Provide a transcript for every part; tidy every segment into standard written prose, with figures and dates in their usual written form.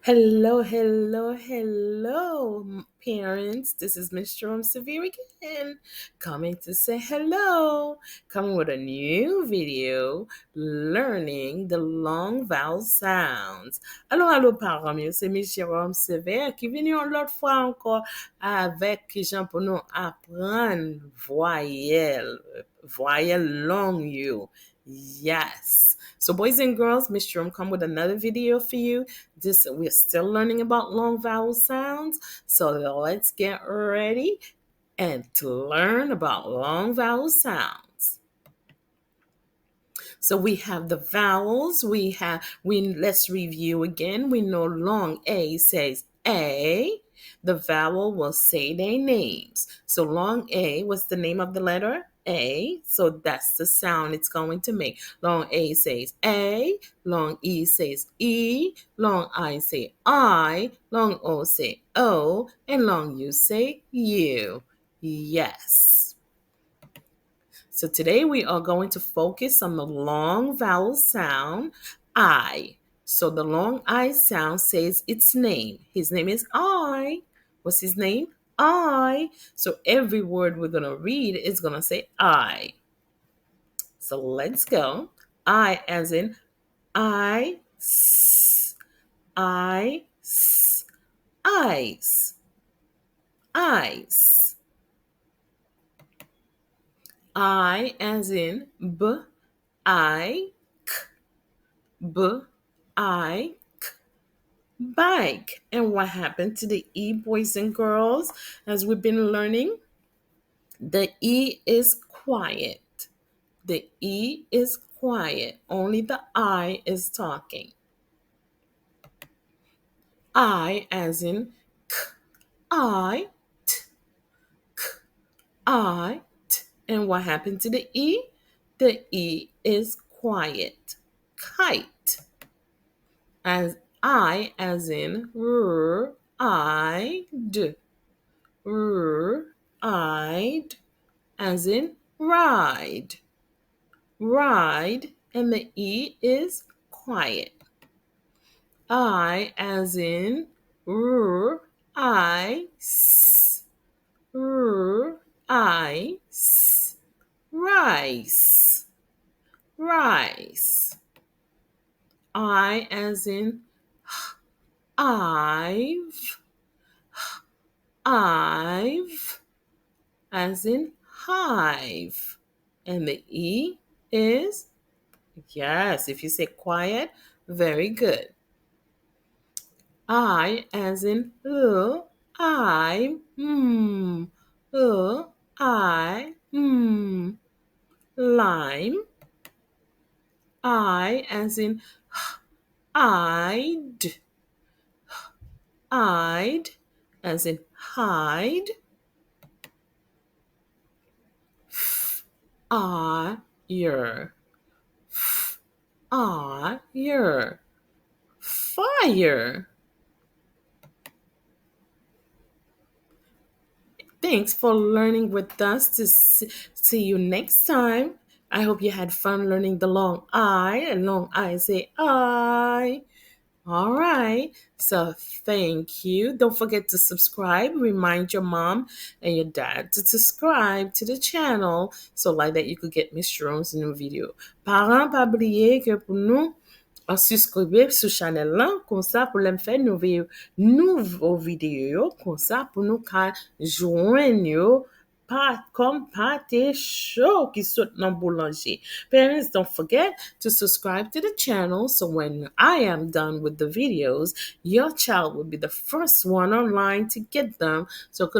Hello, hello, hello, parents. This is Miss Jerome-Severe again, coming to say hello, coming with a new video, learning the long vowel sounds. Allô, allô, parents, mieux, c'est Miss Jerome-Severe qui vient une autre fois encore avec Jean pour nous apprendre voyelle long you. Yes. So boys and girls, Miss Jerome come with another video for you. We're still learning about long vowel sounds. So let's get ready and to learn about long vowel sounds. So we have the vowels. Let's review again. We know long A says A. The vowel will say their names. So long A was the name of the letter A. So that's the sound it's going to make. Long A says A. Long E says E. Long I say I. Long O say O. And long U say U. Yes. So today we are going to focus on the long vowel sound I. So the long I sound says its name. His name is I. What's his name? I. So every word we're going to read is going to say I. So let's go. I as in I, I, eyes, eyes. I as in b, I, b, I, bike. And what happened to the E, boys and girls, as we've been learning? The E is quiet. The E is quiet. Only the I is talking. I as in k, I, t, k, I, t. And what happened to the E? The E is quiet. Kite. As I as in r, I, d. Ride, as in ride. Ride, and the E is quiet. I, as in ice. Ice. Rice. Rice. I, as in I've. I've, as in hive. And the E is, yes, if you say quiet, very good. I, as in I, I, lime. I, as in I'd, I'd, as in hide. Fire. Fire. Fire. Thanks for learning with us. See you next time. I hope you had fun learning the long I, and long I say I. All right. So thank you. Don't forget to subscribe. Remind your mom and your dad to subscribe to the channel so like that you could get Miss Jerome's new video. Parents, pas oublier que pour nous, subscribe sur channel là, comme ça pour les faire nouveaux vidéos, comme ça pour nous joindre pas comme pâté chaud qui saute dans boulanger. Parents, don't forget to subscribe to the channel so when I am done with the videos, your child will be the first one online to get them so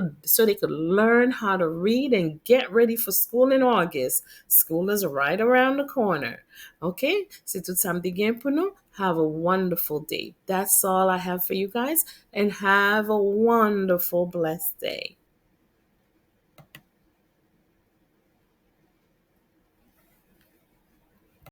they could learn how to read and get ready for school in August. School is right around the corner. Okay? C'est tout samedi bien pour nous. Have a wonderful day. That's all I have for you guys, and have a wonderful, blessed day.